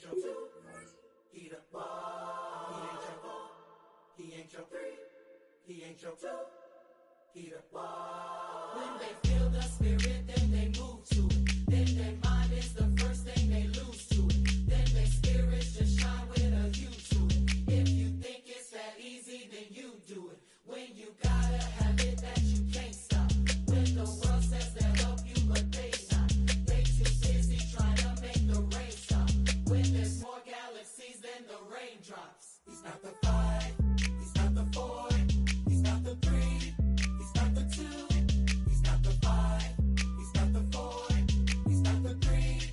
your two, he the ball. He ain't your three, he ain't your two, he the ball. When they feel the spirit, then they move to it. Then their mind is the first thing they lose to it. Then their spirits just shine with a hue to it. If you think it's that easy, then you do it. When you gotta have it that you can't stop. When the world says they'll help you, but they not. They too busy trying to make the rain stop. When there's more galaxies than the raindrops. He's not the 5, he's not the 4, he's not the 3, he's not the 2, he's not the 5, he's not the 4, he's not the 3.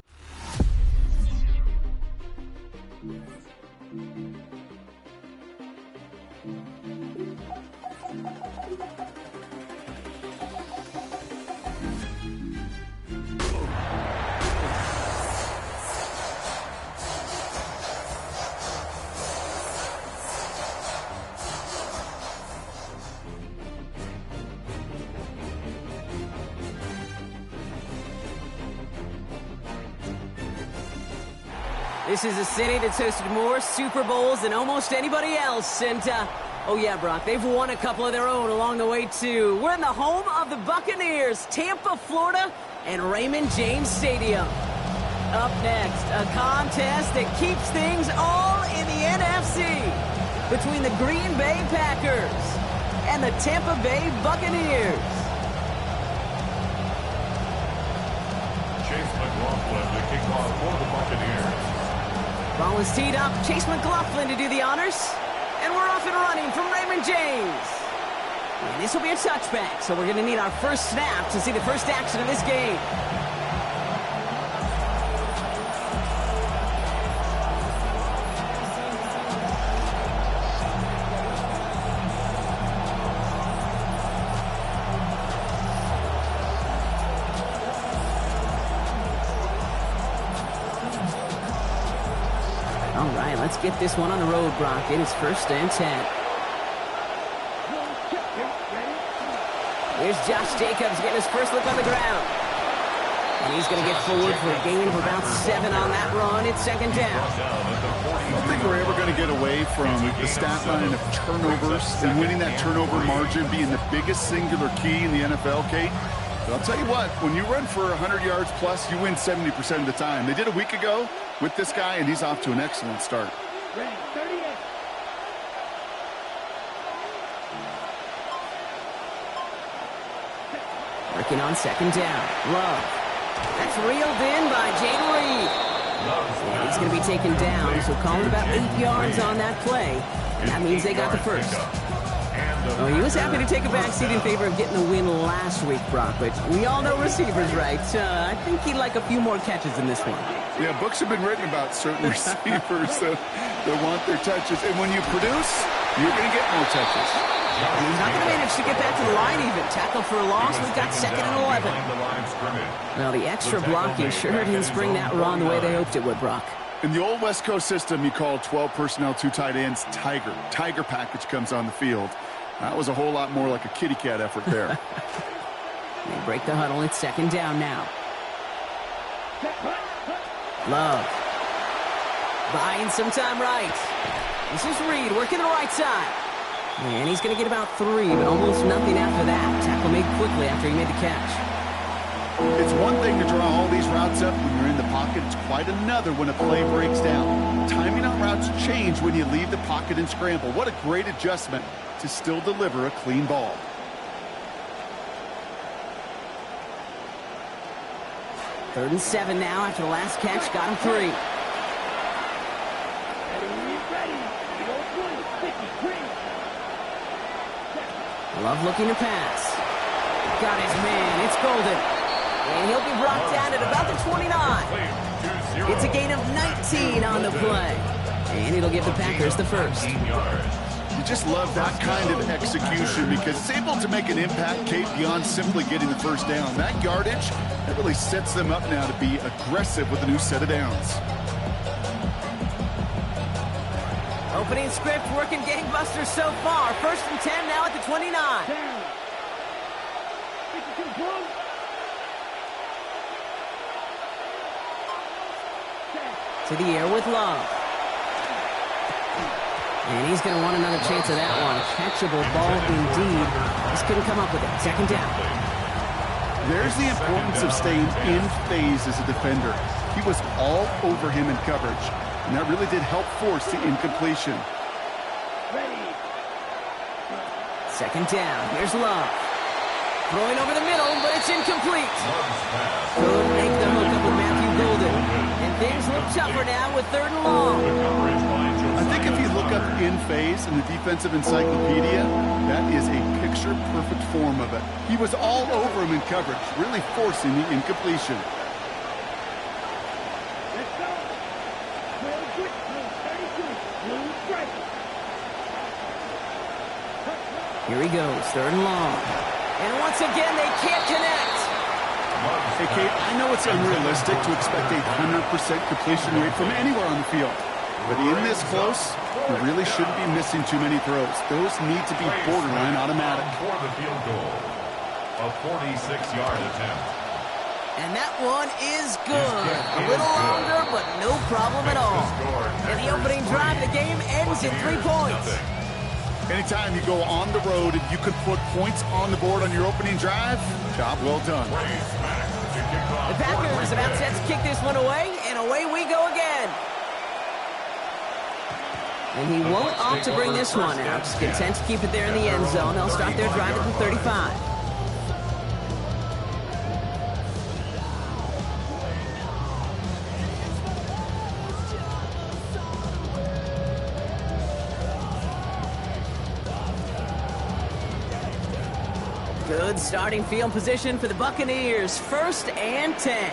This is a city that's hosted more Super Bowls than almost anybody else. And, oh yeah, Brock, they've won a couple of their own along the way, too. We're in the home of the Buccaneers, Tampa, Florida, and Raymond James Stadium. Up next, a contest that keeps things all in the NFC between the Green Bay Packers and the Tampa Bay Buccaneers. Chase McLaughlin, the kickoff for the Buccaneers. Ball is teed up. Chase McLaughlin to do the honors. And we're off and running from Raymond James. And this will be a touchback, so we're going to need our first snap to see the first action of this game. All right, let's get this one on the road, Brock. It is 1st and 10. Here's Josh Jacobs getting his first look on the ground. And he's going to get forward for a gain of about 7 on that run. It's 2nd down. I don't think we're ever going to get away from the stat line of turnovers and winning that turnover margin being the biggest singular key in the NFL, Kate. But I'll tell you what, when you run for 100 yards plus, you win 70% of the time. They did a week ago with this guy, and he's off to an excellent start. Working on 2nd down. Love. That's reeled in by Jaden Reed. And he's going to be taken down, so calling about 8 yards on that play. And that means they got the first. Oh, he was happy to take a backseat in favor of getting the win last week, Brock, but we all know receivers, right? I think he'd like a few more catches in this one. Yeah, books have been written about certain receivers that want their touches. And when you produce, you're going to get more touches. He's not going to manage to get back to the line even. Tackle for a loss. We've got 2nd and 11. Well, the extra blocking sure didn't spring that run the way they hoped it would, Brock. In the old West Coast system, you call 12 personnel, 2 tight ends, Tiger. Tiger package comes on the field. That was a whole lot more like a kitty cat effort there. They break the huddle. It's 2nd down now. Love. Buying some time right. This is Reed working the right side. And he's going to get about 3, but almost nothing after that. Tackle made quickly after he made the catch. It's one thing to draw all these routes up when you're in the pocket. It's quite another when a play breaks down. Timing on routes change when you leave the pocket and scramble. What a great adjustment to still deliver a clean ball. Third and 7 now after the last catch. Got him 3. Love looking to pass. Got his man. It's Golden. And he'll be brought down at about the 29. It's a gain of 19 on the play. And it'll give the Packers the first. You just love that kind of execution because it's able to make an impact, Kate, beyond simply getting the first down. That yardage, that really sets them up now to be aggressive with a new set of downs. Opening script working gangbusters so far. 1st and 10 now at the 29. To the air with Love. And he's going to want another chance of that one. Catchable ball indeed. Just couldn't come up with it. Second down. There's the importance of staying in phase as a defender. He was all over him in coverage, and that really did help force the incompletion. Second down. Here's Love. Throwing over the middle, but it's incomplete. Couldn't make the hook up with Matthew Golden. And things look tougher now with 3rd and long. I think if you look up in phase in the defensive encyclopedia, that is a picture-perfect form of it. He was all over him in coverage, really forcing the incompletion. Here he goes, 3rd and long. And once again, they can't connect. Hey, Kate, I know it's unrealistic to expect a 100% completion rate from anywhere on the field. But in this close, you really shouldn't be missing too many throws. Those need to be borderline automatic. For the field goal, a 46-yard attempt. And that one is good. A little longer, but no problem at all. And the opening drive of the game ends in 3 points. Anytime you go on the road and you can put points on the board on your opening drive, job well done. The Packers about set to kick this one away, and away we go again. And he won't opt to bring this one out. Just content to keep it there in the end zone. They'll start their drive at the 35. Good starting field position for the Buccaneers. 1st and 10.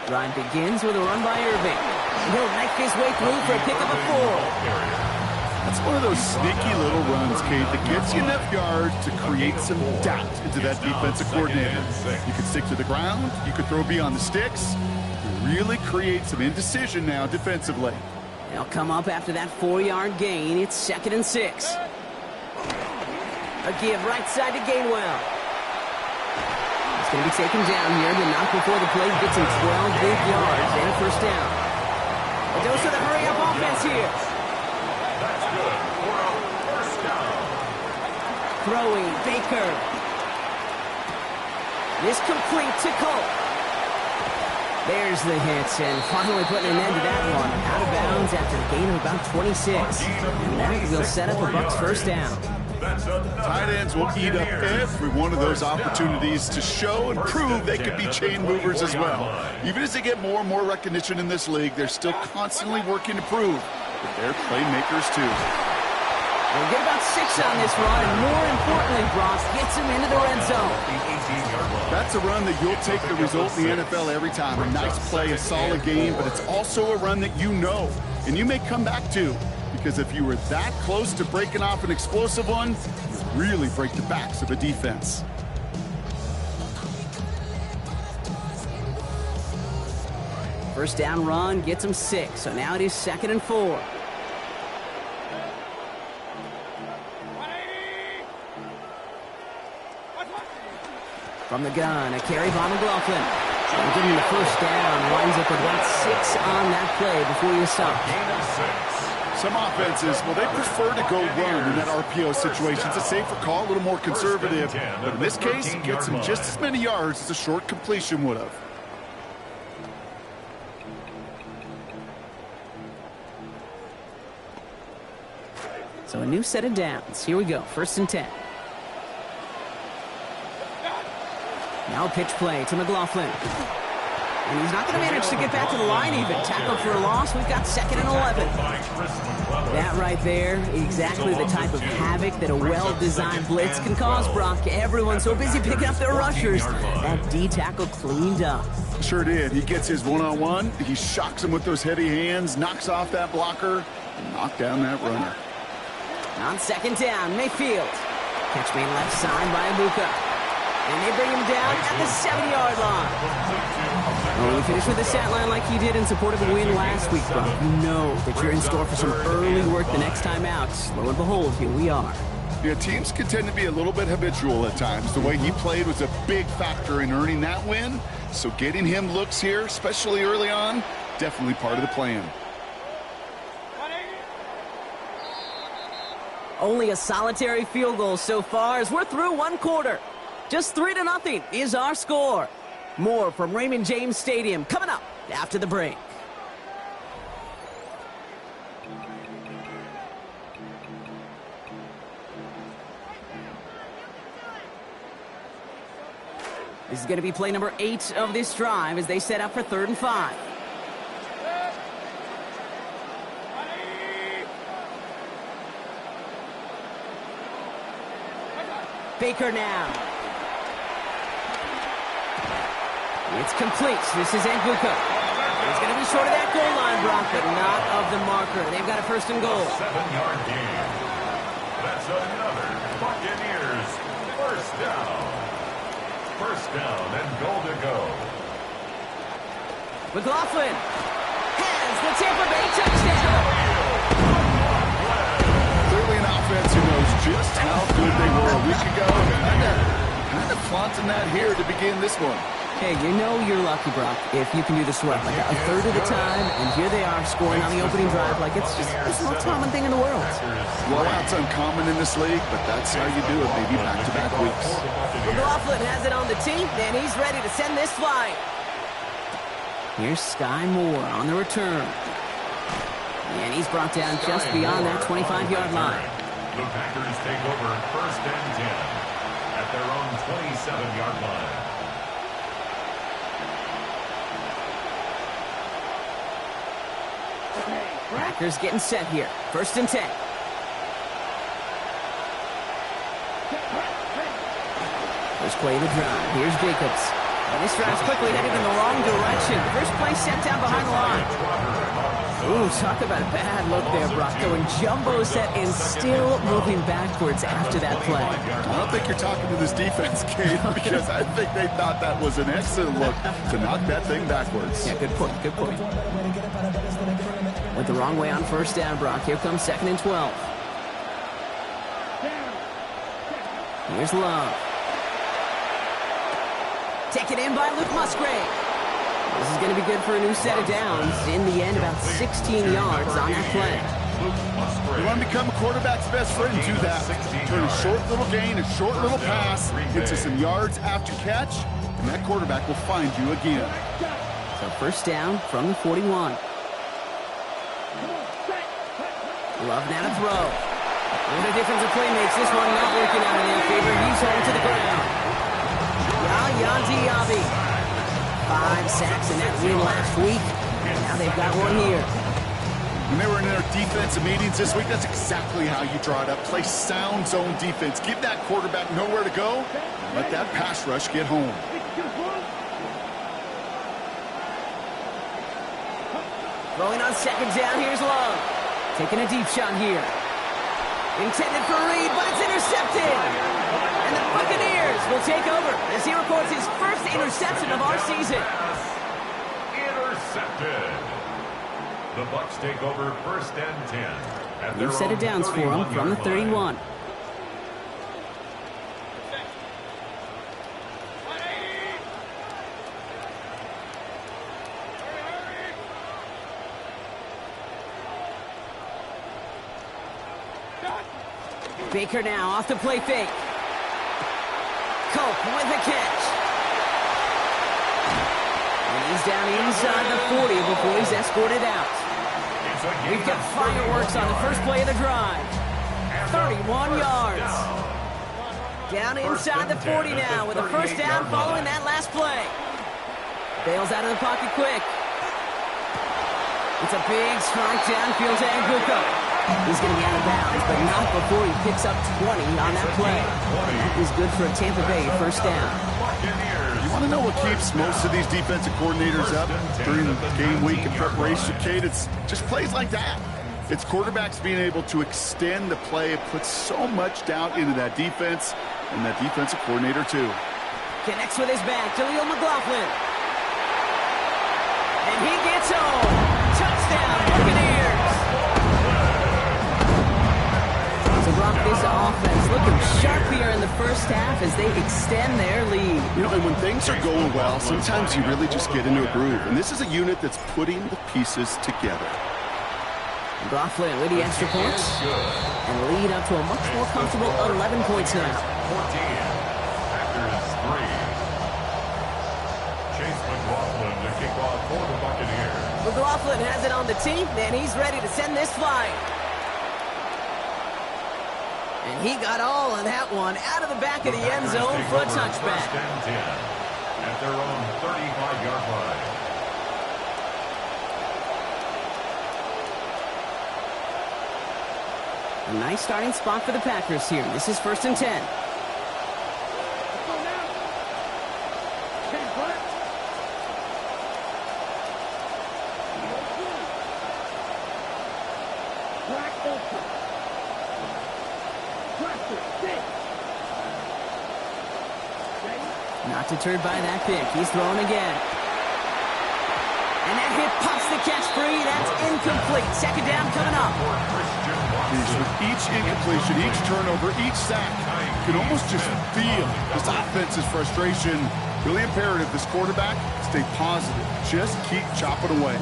Drive begins with a run by Irving. He'll knife his way through for a pickup of 4. That's one of those sneaky little runs, Kate, that gets you enough yards to create some doubt into that defensive coordinator. You can stick to the ground. You could throw beyond the sticks. You really create some indecision now defensively. They'll come up after that 4-yard gain. It's 2nd and 6. A give right side to Gainwell. He's going to be taken down here. The knock before the play gets him 12 big yards and a 1st down. A dose of the hurry-up offense here. That's good for a 1st down. Throwing, Baker. This complete to Cole. There's the hits, and finally putting an end to that one. Out of bounds after a gain of about 26. And that will set up a Bucs 1st down. Tight ends will eat up every one of those opportunities to show and prove they could be chain movers as well. Even as they get more and more recognition in this league, they're still constantly working to prove that they're playmakers too. They'll get about 6 on this run, and more importantly, Brock gets him into the red zone. That's a run that you'll take the result in the NFL every time. A nice play, a solid game, but it's also a run that you know, and you may come back to. Because if you were that close to breaking off an explosive one, you really break the backs of a defense. First down run gets him 6, so now it is 2nd and 4. From the gun, a carry by McLaughlin. And getting the 1st down, winds up with about 6 on that play before you stop. Some offenses, well, they prefer to go run in that RPO situation. It's a safer call, a little more conservative. But in this case, it gets him just as many yards as a short completion would have. So a new set of downs. Here we go, 1st and 10. Now a pitch play to McLaughlin. And he's not going to manage to get back to the line even. Tackled for a loss. We've got 2nd and 11. That right there, exactly the type of havoc that a well-designed blitz can cause, Brock. Everyone's so busy picking up their rushers. That D tackle cleaned up. Sure did. He gets his one-on-one. He shocks him with those heavy hands, knocks off that blocker, and knocked down that runner. On 2nd down, Mayfield. Catch made left side by Ibuka. And they bring him down at the 7-yard line. Well, when you finish with the stat line like you did in support of the win last week, Brock, you know that you're in store for some early work the next time out. Lo and behold, here we are. Yeah, teams can tend to be a little bit habitual at times. The way he played was a big factor in earning that win. So getting him looks here, especially early on, definitely part of the plan. Only a solitary field goal so far as we're through one quarter. Just 3-0 is our score. More from Raymond James Stadium coming up after the break. This is going to be play number 8 of this drive as they set up for 3rd and 5. Baker now. It's complete. This is Anguka. It's going to be short of that goal line, Brock, but not of the marker. They've got a 1st and goal. 7-yard gain. That's another Buccaneers 1st down. 1st down and goal to go. McLaughlin has the Tampa Bay touchdown. Clearly an offense who knows just how good they were a week ago. Kind of flaunting that here to begin this one. Hey, you know you're lucky, Brock, if you can do the sweat like a third of the time, and here they are scoring on the opening drive like it's the most common thing in the world. Blowout's uncommon in this league, but that's how you do it, maybe back-to-back weeks. McLaughlin has it on the tee, and he's ready to send this flying. Here's Sky Moore on the return. And he's brought down just beyond that 25-yard line. The Packers take over 1st and 10 at their own 27-yard line. Packers getting set here. 1st and 10. First play of the drive. Here's Jacobs. And this drive's quickly headed in the wrong direction. First play set down behind the line. Ooh, talk about a bad look there, Brock. Going jumbo set and still moving backwards after that play. I don't think you're talking to this defense, Kate, because I think they thought that was an excellent look to knock that thing backwards. Yeah, good point, good point. Went the wrong way on 1st down, Brock. Here comes 2nd and 12. Here's Love. Taken in by Luke Musgrave. This is going to be good for a new set of downs. In the end, about 16 yards on that play. You want to become a quarterback's best friend, do that. Turn a short little gain, a short little pass into some yards after catch, and that quarterback will find you again. So 1st down from the 41. Love now to throw. What a difference a play makes. This one not working out in their favor. He's home to the ground. Yaya Diaby. 5 sacks in that win last week. And now they've got one here. When they were in their defensive meetings this week, that's exactly how you draw it up. Play sound zone defense. Give that quarterback nowhere to go. And let that pass rush get home. Rolling on 2nd down, here's Love. Taking a deep shot here. Intended for Reed, but it's intercepted. And the Buccaneers will take over as he records his 1st interception of our season. Intercepted. The Bucs take over 1st and 10. At New set of downs for him from the 31. Baker now off the play fake. Cope with the catch. And he's down inside the 40 before he's escorted out. We've got fireworks on the first play of the drive. 31 yards. Down inside the 40 now with a 1st down following that last play. Bails out of the pocket quick. It's a big strike downfield to Anguka. He's going to be out of bounds, but not before he picks up 20 on that play. That is good for a Tampa Bay 1st down. You want to know what keeps most of these defensive coordinators up during the game week in preparation, Kate? It's just plays like that. It's quarterbacks being able to extend the play. It puts so much doubt into that defense and that defensive coordinator, too. Connects with his back, Jaleel McLaughlin. And he gets home. Touchdown, Buccaneers. So, Brock, Brock, this offense looking sharp here in the first half as they extend their lead. You know, and when things are going well, sometimes you really just get into a groove. And this is a unit that's putting the pieces together. McLaughlin with the extra points and lead up to a much more comfortable 11 points now. 14. Packers 3. Chase McLaughlin to kick off for the Buccaneers. McLaughlin has it on the tee, and he's ready to send this flying. And he got all of that one out of the back of the end zone for a touchback. First and 10 at their own 35-yard line. A nice starting spot for the Packers here. This is 1st and 10. Not deterred by that pick. He's throwing again. And that hit pops the catch free. That's incomplete. Second down coming up. With each incompletion, each turnover, each sack, you can almost just feel this offense's frustration. Really imperative, this quarterback, stay positive. Just keep chopping away.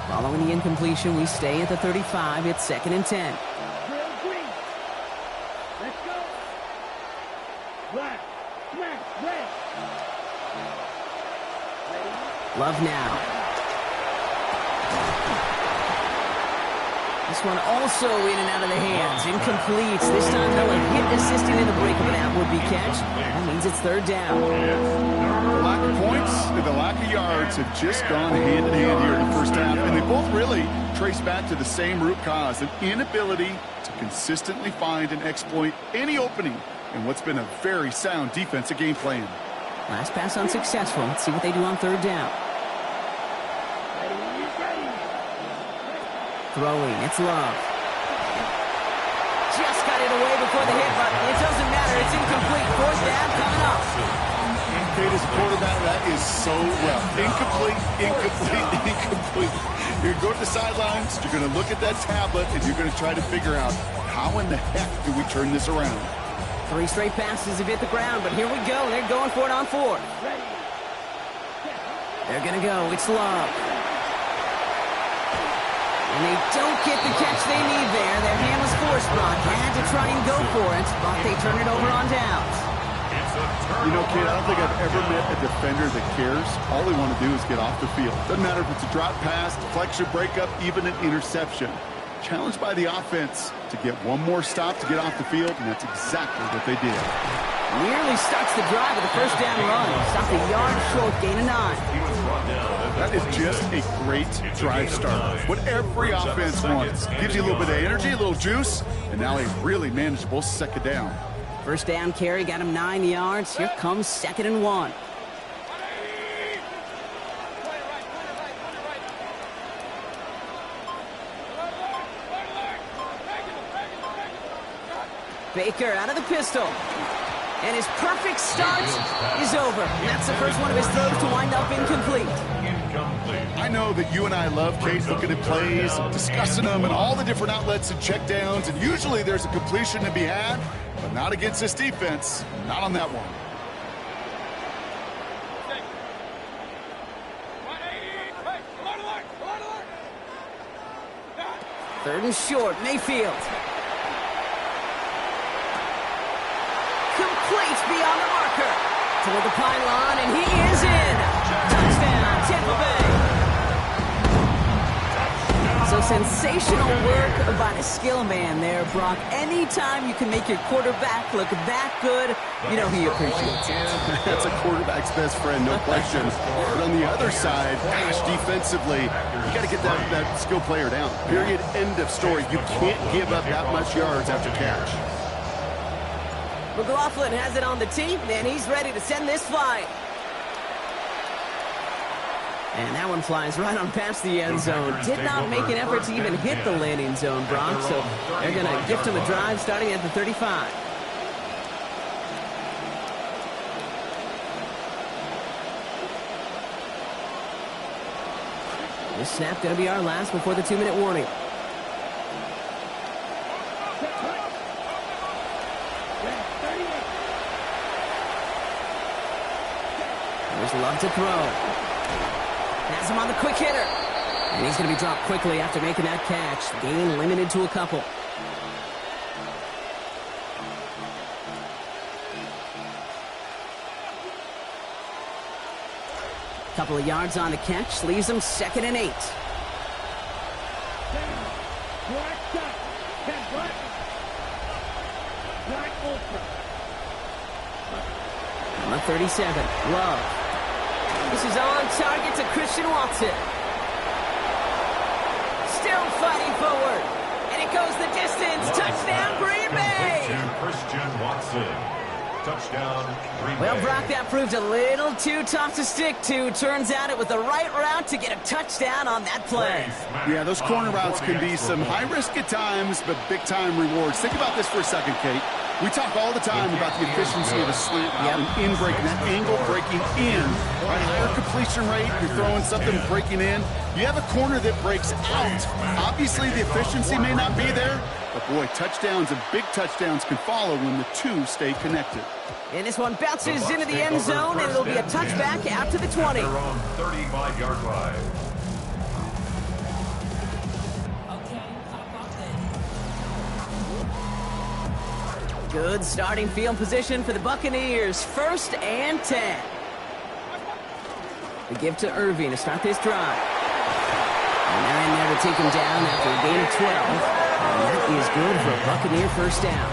Following the incompletion, we stay at the 35. It's 2nd and 10. Love now. This one also in and out of the hands. Incomplete. This time, though, a hit assisting in the break of an would-be catch. That means it's 3rd down. The lack of points and the lack of yards have just gone hand in hand here in the first half, and they both really trace back to the same root cause, an inability to consistently find and exploit any opening in what's been a very sound defensive game plan. Last pass unsuccessful. Let's see what they do on 3rd down. Throwing, it's Love. Just got it away before the hit button. It doesn't matter, it's incomplete. 4th down coming up. Kate, as a quarterback, that is so well. Incomplete, incomplete. You're going to go to the sidelines, you're going to look at that tablet, and you're going to try to figure out how in the heck do we turn this around. 3 straight passes have hit the ground, but here we go. They're going for it on 4th. They're going to go. It's Love. And they don't get the catch they need there. Their hand was forced. Brock had to try and go for it, but they turn it over on downs. You know, kid, I don't think I've ever met a defender that cares. All they want to do is get off the field. Doesn't matter if it's a drop pass, deflection, breakup, even an interception. Challenged by the offense to get one more stop to get off the field, and that's exactly what they did. Nearly starts the drive with a 1st down run. Stopped a yard short, gain of 9. That is just a great drive starter. What every offense wants. Gives you a little bit of energy, a little juice, and now a really manageable 2nd down. 1st down carry, got him 9 yards. Here comes 2nd and 1. Baker out of the pistol. And his perfect start is over. That's the first one of his throws to wind up incomplete. I know that you and I love, Kate, looking at plays, discussing them, and all the different outlets and checkdowns, and usually there's a completion to be had, but not against this defense. Not on that one. Third and short, Mayfield. Complete beyond the marker. Toward the pylon, and he is in. Touchdown, Tampa Bay. So sensational work by the skill man there, Brock. Anytime you can make your quarterback look that good, you know he appreciates it. That's a quarterback's best friend, no question. But on the other side, gosh, defensively, you got to get that skill player down. Period, end of story. You can't give up that much yards after catch. McLaughlin has it on the tee, and he's ready to send this flying. And that one flies right on past the end zone. Did not make an effort to even hit the landing zone, Brock. So they're going to gift him a drive starting at the 35. This snap going to be our last before the 2-minute warning. There's Love to throw. Has him on the quick hitter. And he's going to be dropped quickly after making that catch. Gain limited to a couple. Couple of yards on the catch, leaves him 2nd and 8. Number 37, Love. This is on target to Christian Watson. Still fighting forward. And it goes the distance. Touchdown, Green Bay! Christian Watson. Touchdown, Green Bay. Well, Brock, that proved a little too tough to stick to. Turns out it was the right route to get a touchdown on that play. Yeah, those corner routes can be some high risk at times, but big-time rewards. Think about this for a second, Kate. We talk all the time about the efficiency of a slant route and in breaking, that angle breaking in. Right, higher completion rate, you're throwing something breaking in. You have a corner that breaks out. Obviously, the efficiency may not be there, but boy, touchdowns and big touchdowns can follow when the two stay connected. And this one bounces into the end zone, and it'll be a touchback out to the 20. They're on 35-yard line. Good starting field position for the Buccaneers. 1st and 10. We give to Irving to start this drive. And they're in there to take him down after a gain of 12. And that is good for a Buccaneer 1st down.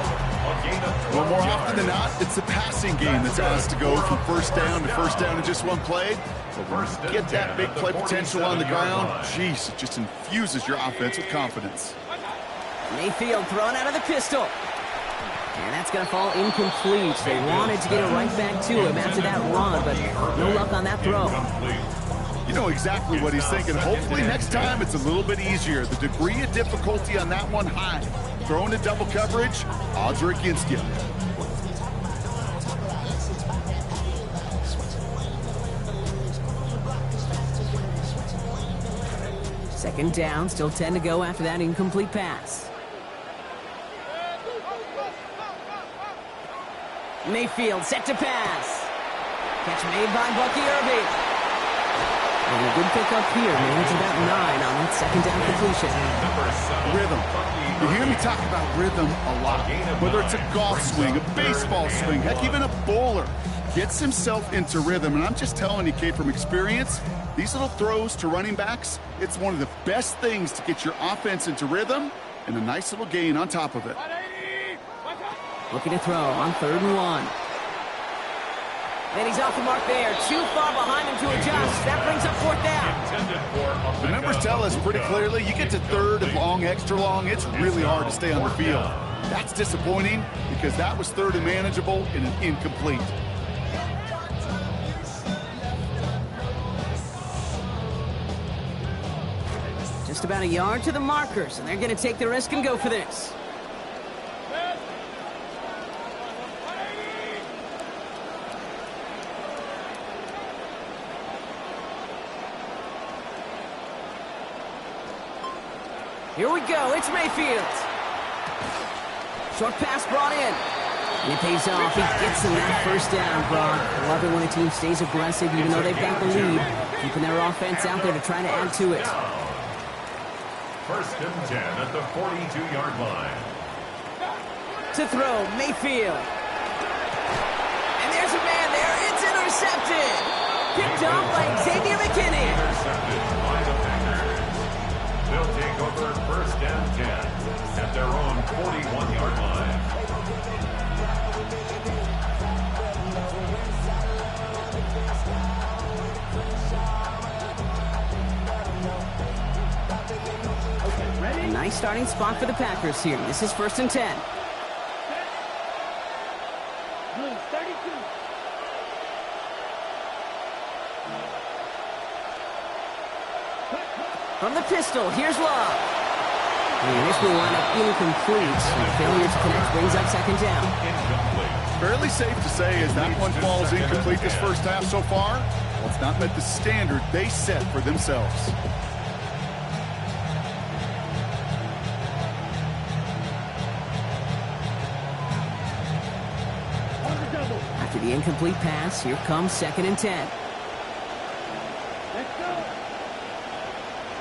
Well, more often than not, it's the passing game that's asked to go from 1st down to 1st down in just one play. But when you get that big play potential on the ground, geez, it just infuses your offense with confidence. Mayfield thrown out of the pistol. And that's going to fall incomplete. They wanted to get it right back to him after that run, but no luck on that throw. You know exactly what he's thinking. Hopefully next time it's a little bit easier. The degree of difficulty on that one high. Throwing to double coverage, odds are against you. Second down, still 10 to go after that incomplete pass. Mayfield set to pass. Catch made by Bucky Irving. And a good pick up here. Managed about 9 on that 2nd down completion. Rhythm. You hear me talk about rhythm a lot. Whether it's a golf swing, a baseball swing, heck, even a bowler gets himself into rhythm. And I'm just telling you, Kate, from experience, these little throws to running backs, it's one of the best things to get your offense into rhythm and a nice little gain on top of it. Looking to throw on 3rd and 1. And he's off the mark there. Too far behind him to adjust. That brings up 4th down. The numbers tell us pretty clearly, you get to 3rd and long, extra long, it's really hard to stay on the field. That's disappointing because that was 3rd and manageable and an incomplete. Just about a yard to the markers, and they're going to take the risk and go for this. Here we go, it's Mayfield. Short pass brought in. And it pays off. He gets them that 1st down, Brock. I love it when a team stays aggressive even though they've got the lead. Keeping their offense out there to try to add to it. 1st and 10 at the 42-yard line. To throw, Mayfield. And there's a man there. It's intercepted. Picked off by Xavier McKinney. Intercepted by the Packers. They'll take over 1st and 10 at their own 41-yard line. A nice starting spot for the Packers here. This is 1st and 10. From the pistol, here's Love. And this will wind up incomplete. And failure to connect brings up 2nd down. Fairly safe to say as that one falls incomplete this 1st half so far, well, it's not met the standard they set for themselves. The incomplete pass. Here comes 2nd and 10. Let's go.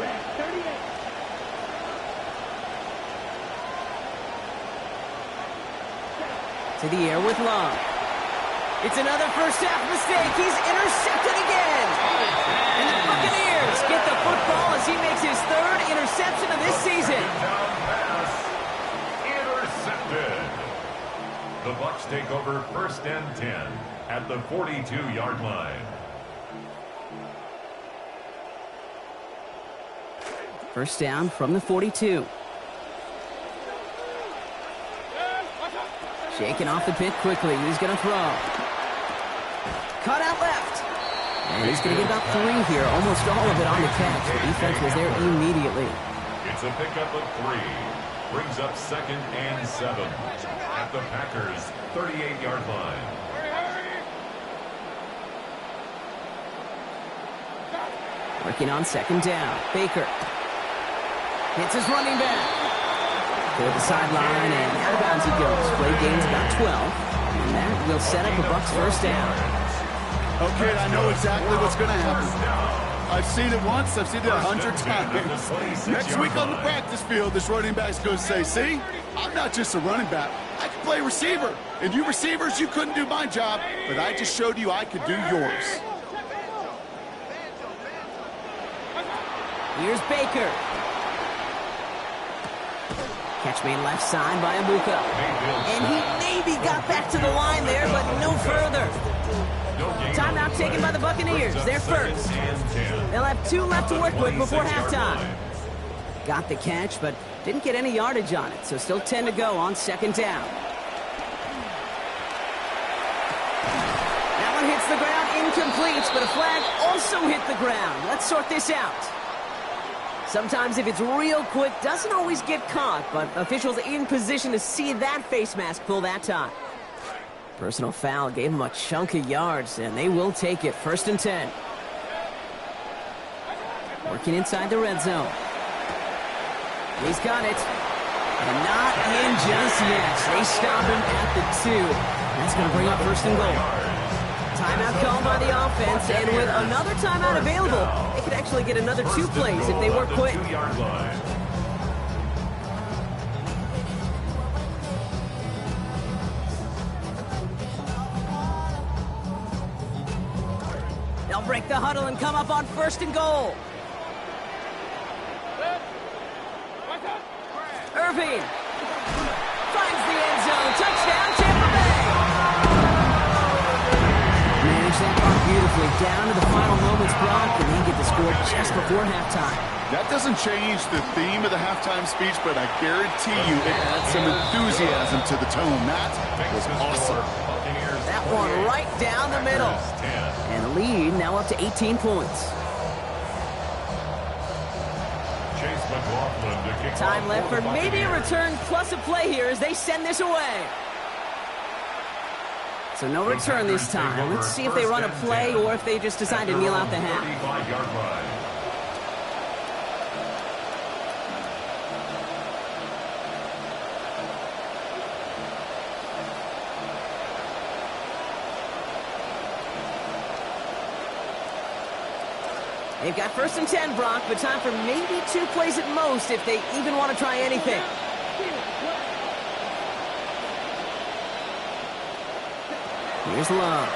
Red 38. To the air with Love. It's another first half mistake. He's intercepted again. And the Buccaneers get the football as he makes his 3rd interception of this season. Down pass. Intercepted. The Bucs take over 1st and 10 at the 42-yard line. First down from the 42. Shaking off the pit quickly. He's going to throw. Cut out left. And he's going to get about 3 here. Almost all of it on the catch. The defense was there immediately. It's a pickup of 3. Brings up 2nd and 7 at the Packers' 38-yard line. Working on 2nd down. Baker hits his running back. To the sideline, and out of bounds he goes. Play gains about 12. And that will set up a Bucs first down. Okay, I know exactly what's going to happen. I've seen it once. I've seen it 100 times. Next week on the practice field, this running back's going to say, see, I'm not just a running back. I can play receiver. And you receivers, you couldn't do my job, but I just showed you I could do yours. Here's Baker. Catch made left side by Abuka. And he maybe got back to the line there, but no further. Timeout taken by the Buccaneers. They're first. They'll have 2 left to work with before halftime. Got the catch, but didn't get any yardage on it, so still 10 to go on 2nd down. That one hits the ground, incomplete, but a flag also hit the ground. Let's sort this out. Sometimes if it's real quick, doesn't always get caught, but officials in position to see that face mask pull that time. Personal foul gave him a chunk of yards, and they will take it. 1st and 10. Working inside the red zone. He's got it. And not in just yet. They stop him at the 2. That's going to bring up 1st and goal. Timeout called by the offense, and with another timeout available, they could actually get another 2 plays if they work quick. They'll break the huddle and come up on 1st and goal. Irving finds the end zone. Touchdown, Tampa Bay. Managed that ball beautifully down to the final moments, Brock, and they get the score just before halftime. That doesn't change the theme of the halftime speech, but I guarantee you it adds some enthusiasm to the tone. That was awesome. That one right down the middle. And the lead now up to 18 points. Time left for maybe a return plus a play here as they send this away. So no return this time. Let's see if they run a play or if they just decide to kneel out the half. They've got 1st and 10, Brock, but time for maybe 2 plays at most if they even want to try anything. Here's Love.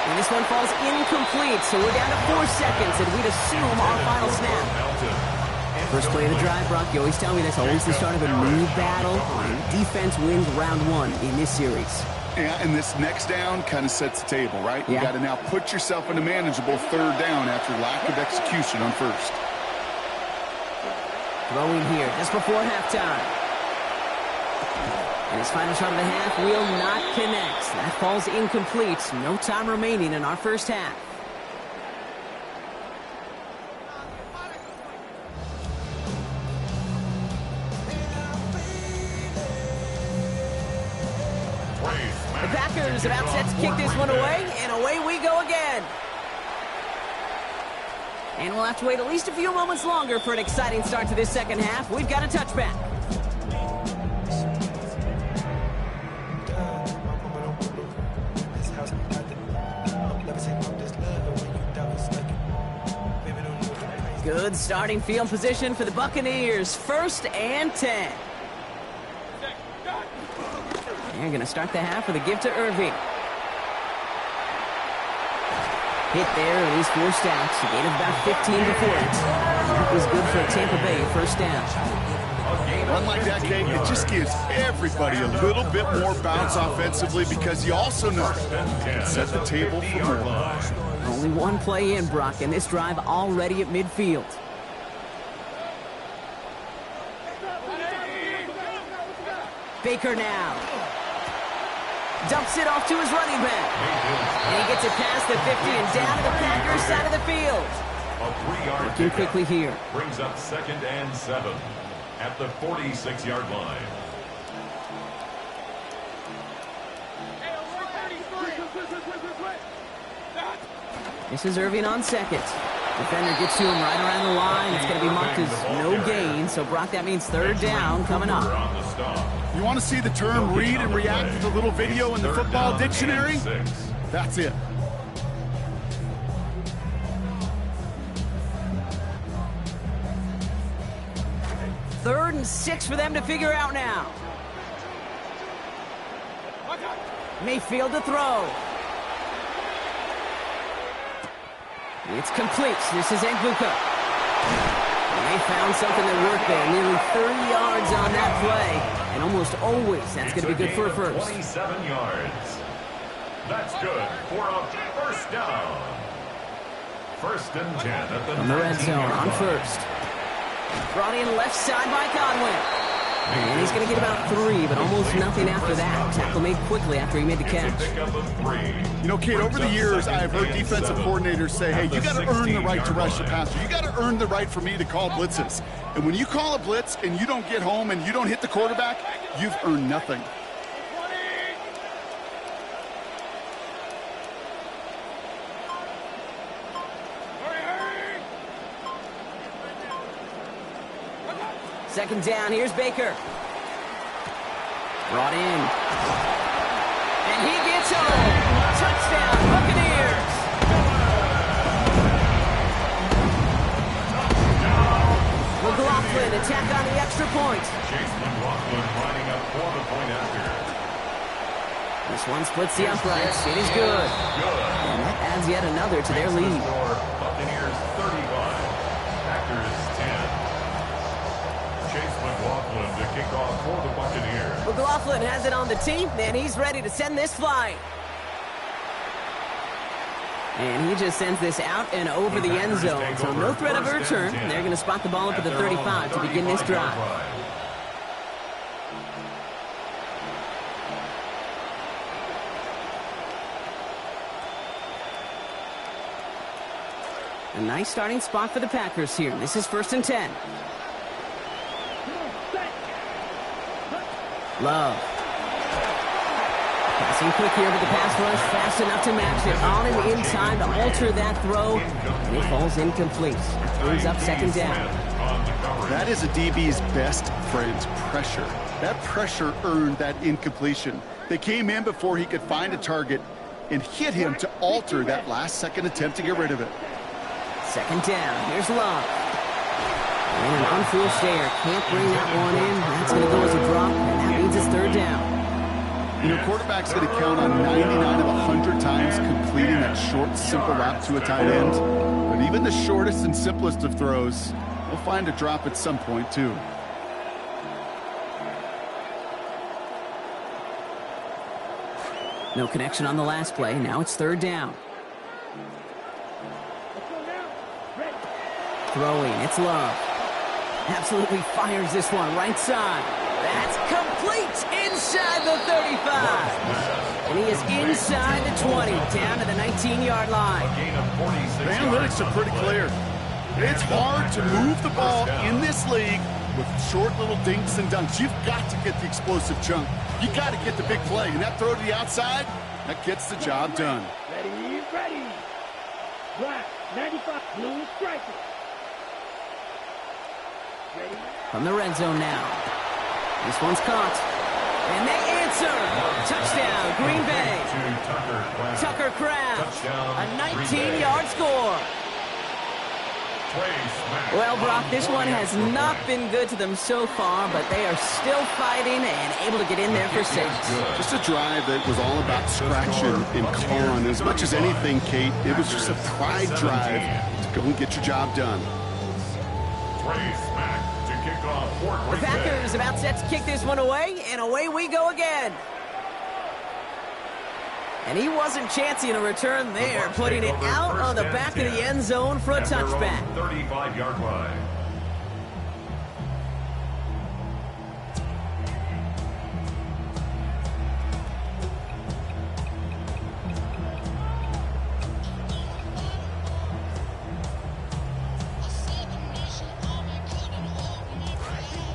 And this one falls incomplete, so we're down to 4 seconds, and we'd assume our final snap. First play of the drive, Brock, you always tell me that's always the start of a new battle. Defense wins round 1 in this series. Yeah, and this next down kind of sets the table, right? You got to now put yourself in a manageable 3rd down after lack of execution on 1st. Throwing here just before halftime. And his final shot of the half will not connect. That falls incomplete. No time remaining in our first half. The Packers about set to kick this one away, and away we go again. And we'll have to wait at least a few moments longer for an exciting start to this second half. We've got a touchback. Good starting field position for the Buccaneers. 1st and 10. They're going to start the half with a give to Irving. Hit there, and he's forced out. A gain of about 15 before it. That was good for a Tampa Bay 1st down. Run like that, Kate, it just gives everybody a little bit more bounce offensively because you also know it set the table for more. Only one play in, Brock, and this drive already at midfield. Baker now. Dumps it off to his running back. And he gets it past the 50 and down to the Packers side of the field. A 3-yard Working quickly here. brings up 2nd and 7 at the 46-yard line. This is Irving on 2nd. Defender gets to him right around the line. It's going to be marked as no gain. So, Brock, that means 3rd down coming up. On the stop. You want to see the term read and react with a little video in the football dictionary? That's it. Third and 6 for them to figure out now. Mayfield to throw. It's complete. This is Engluka. They found something that worked there. Nearly 30 yards on that play. And almost always, that's going to be good for a first. 27 yards. That's good for a 1st down. 1st and 10 at the From the red zone on 1st. Brought in left side by Godwin. And he's going to get about 3, but almost nothing after that. Tackle made quickly after he made the catch. You know, Kate, over the years, I've heard defensive coordinators say, hey, you got to earn the right to rush the passer. You got to earn the right for me to call blitzes. And when you call a blitz and you don't get home and you don't hit the quarterback, you've earned nothing. Second down, here's Baker. Brought in. And he gets home. Touchdown, Buccaneers. McLaughlin attack on the extra point. Chase McLaughlin lining up for the point after. This one splits the uprights. It is good. And that adds yet another to their lead. Buccaneers 35, Packers 10. Chase McLaughlin to kick off for the Buccaneers. McLaughlin has it on the tee, and he's ready to send this flying. And he just sends this out and over the end zone. So no threat of a return. They're going to spot the ball up at the 35 to begin this drive. A nice starting spot for the Packers here. This is 1st and 10. Love. Passing quick here, but the pass rush fast enough to match it. On and in time to alter that throw. And it falls incomplete. Brings up 2nd down. That is a DB's best friend, pressure. That pressure earned that incompletion. They came in before he could find a target and hit him to alter that last-second attempt to get rid of it. 2nd down. Here's Love. And an unforced error. Can't bring that one in. That's going to go as a drop, and that means it's 3rd down. You know, quarterback's going to count on 99 of 100 times completing that short, simple route to a tight end. But even the shortest and simplest of throws will find a drop at some point, too. No connection on the last play. Now it's 3rd down. Throwing. It's Love. Absolutely fires this one right side. That's complete inside the 35. And he is inside the 20, down to the 19-yard line. The analytics are pretty clear. It's hard to move the ball in this league with short little dinks and dunks. You've got to get the explosive chunk. You got to get the big play. And that throw to the outside, that gets the job done. Ready, ready. Black, 95, blue striker. From the red zone now. This one's caught. And they answer. Touchdown, Green Bay. Tucker Craft. A 19-yard score. Well, Brock, this one has not been good to them so far, but they are still fighting and able to get in there for 6. Just a drive that was all about scratching and clawing. As much as anything, Kate, it was just a pride drive to go and get your job done. The Packers about set to kick this one away, and away we go again. And he wasn't chancing a return there, putting it out on the back of the end zone for a touchback. 35-yard line.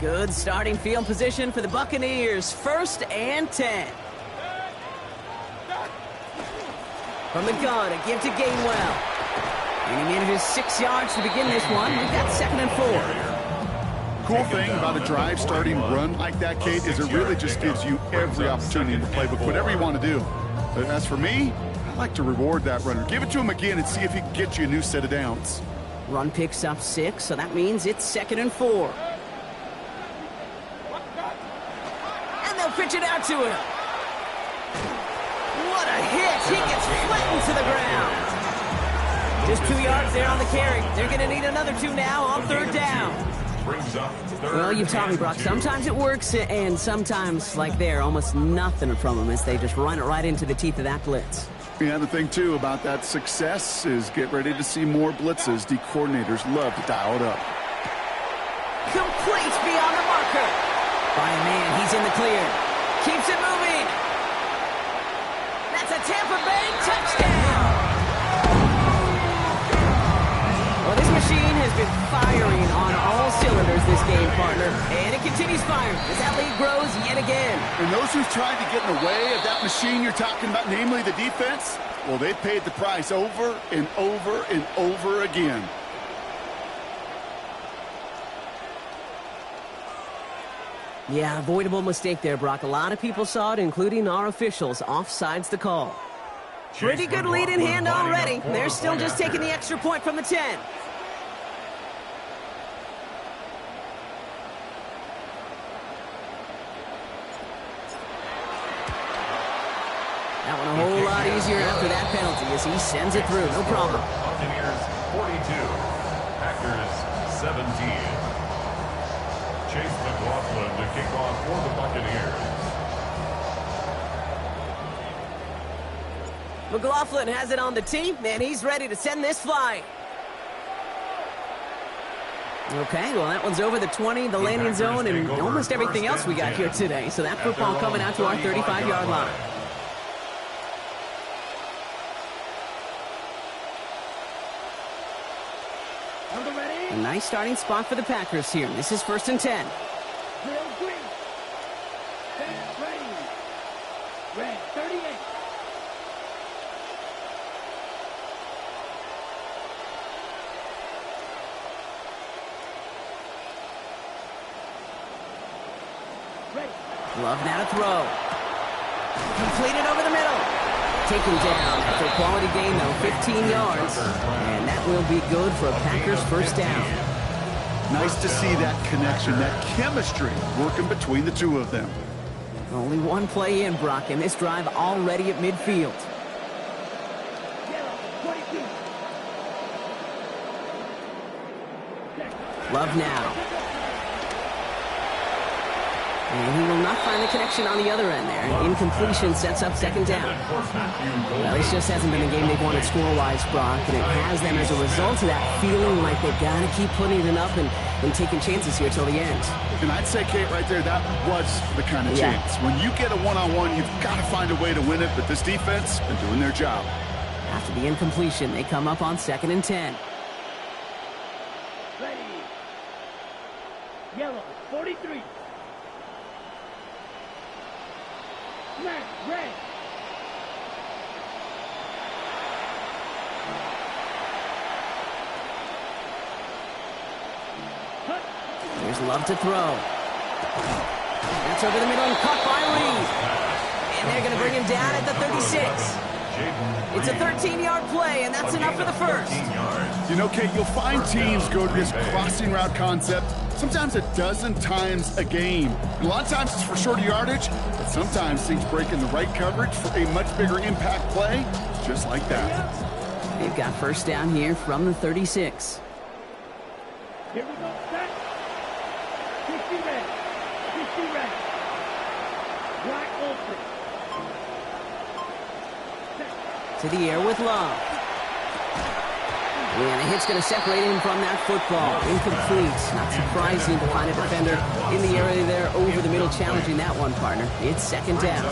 Good starting field position for the Buccaneers. 1st and 10. From the gun, a give to Gainwell. And he manages 6 yards to begin this one. We've got 2nd and 4. Cool thing about a drive starting run like that, Kate, is it really just gives you every opportunity in the playbook, whatever you want to do. But as for me, I like to reward that runner. Give it to him again and see if he can get you a new set of downs. Run picks up 6, so that means it's 2nd and 4. And they'll pitch it out to him. What a hit! He gets flattened to the ground. Just 2 yards there on the carry. They're going to need another 2 now on 3rd down. Well, you've taught me, Brock. Sometimes it works, and sometimes, like there, almost nothing from them as they just run it right into the teeth of that blitz. Yeah, the thing, too, about that success is get ready to see more blitzes. D coordinators love to dial it up. Complete beyond the marker. By a man, he's in the clear. Keeps it moving. That's a Tampa Bay touchdown. Well, this machine has been firing on all cylinders this game, partner. And it continues firing as that lead grows yet again. And those who've tried to get in the way of that machine you're talking about, namely the defense, well, they paid the price over and over and over again. Yeah, avoidable mistake there, Brock. A lot of people saw it, including our officials. Offsides the call. Pretty good lead in hand already. They're still just taking the extra point from the 10. That one a whole lot easier after that penalty as he sends it through. No problem. Buccaneers 42, Packers 17. Chase McLaughlin to kick off for the Buccaneers. McLaughlin has it on the tee, and he's ready to send this flying. Okay, well, that one's over the 20, the landing zone, and almost everything else we got here today. So that football coming out to our 35-yard line. A nice starting spot for the Packers here. This is 1st and 10. Red 38. Love now to throw. Completed over the middle. Taken down after a quality gain, though, 15 yards. And that will be good for a Packers 1st down. Nice to see that connection, that chemistry working between the two of them. Only one play in, Brock, and this drive already at midfield. Love now. And he will not find the connection on the other end there. Incompletion sets up 2nd down. Well, this just hasn't been the game they've wanted score-wise, Brock, and it has them as a result of that feeling like they've got to keep putting it up and taking chances here till the end. And I'd say, Kate, right there, that was the kind of chance. When you get a one-on-one, you've got to find a way to win it, but this defense been doing their job. After the incompletion, they come up on 2nd and 10. Ready. Yellow 43. Black, red. There's Love to throw. That's over the middle and caught by Reed. And they're going to bring him down at the 36. It's a 13-yard play, and that's enough for the first. You know, Kate, you'll find teams go to this crossing route concept sometimes a dozen times a game. And a lot of times it's for shorter yardage, but sometimes things break in the right coverage for a much bigger impact play, just like that. They've got first down here from the 36. Here we go, set. 50 red. 50 red. Black open. To the air with Love. And a hit's going to separate him from that football. Incomplete. Not surprising to find a defender in the area there over the middle challenging that one, partner. It's second down.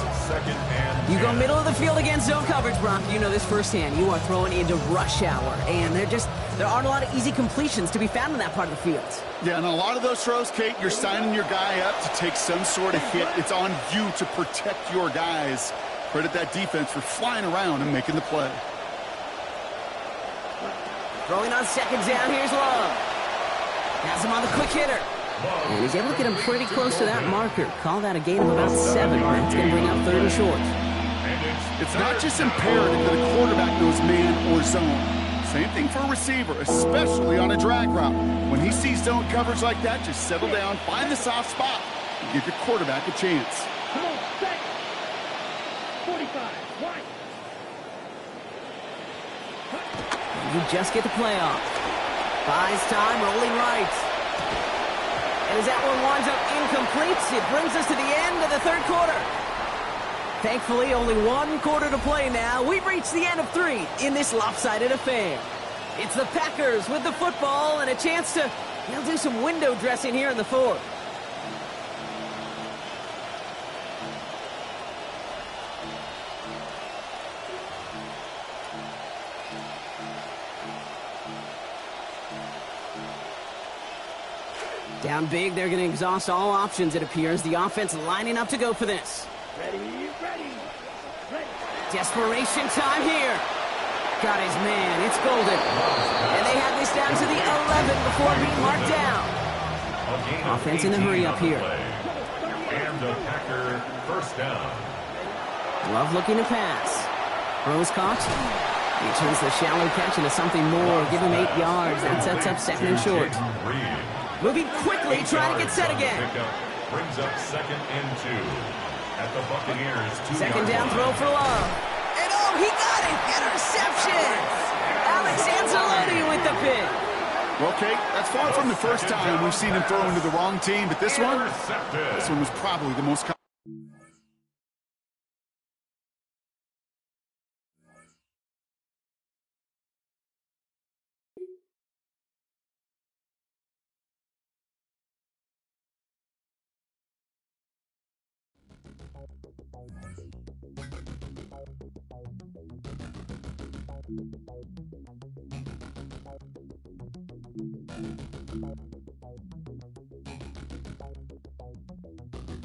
You go middle of the field against zone coverage, Brock. You know this firsthand. You are throwing into rush hour. And there aren't a lot of easy completions to be found in that part of the field. Yeah, and a lot of those throws, Kate, you're signing your guy up to take some sort of hit. It's on you to protect your guys. Credit that defense for flying around and making the play. Throwing on second down, here's Love. Has him on the quick hitter. And he's able to get him pretty close to that marker. Call that a gain of about 7. That's going to bring up third and short. It's not just imperative that a quarterback knows man or zone. Same thing for a receiver, especially on a drag route. When he sees zone coverage like that, just settle down, find the soft spot, and give your quarterback a chance. Come on, set. 45, right. You just get the play off. Buys time, rolling right. And as that one winds up incomplete, it brings us to the end of the third quarter. Thankfully, only one quarter to play now. We've reached the end of 3 in this lopsided affair. It's the Packers with the football and a chance to, do some window dressing here in the fourth. Down big, they're going to exhaust all options, it appears. The offense lining up to go for this. Ready, ready, ready. Desperation time here. Got his man. It's Golden. And they have this down to the 11 before being marked down. Offense in a hurry up here. And the Packer first down. Love looking to pass. Throws caught. He turns the shallow catch into something more. Give him 8 yards. That sets up second and short. Moving quickly, trying to get set again. Brings up second and 2 at the Buccaneers. Second down throw for Love. And he got it! Interception! Alex Anzalone with the pick. Well, Kate, that's far from the first time we've seen him throw into the wrong team, but this one was probably the most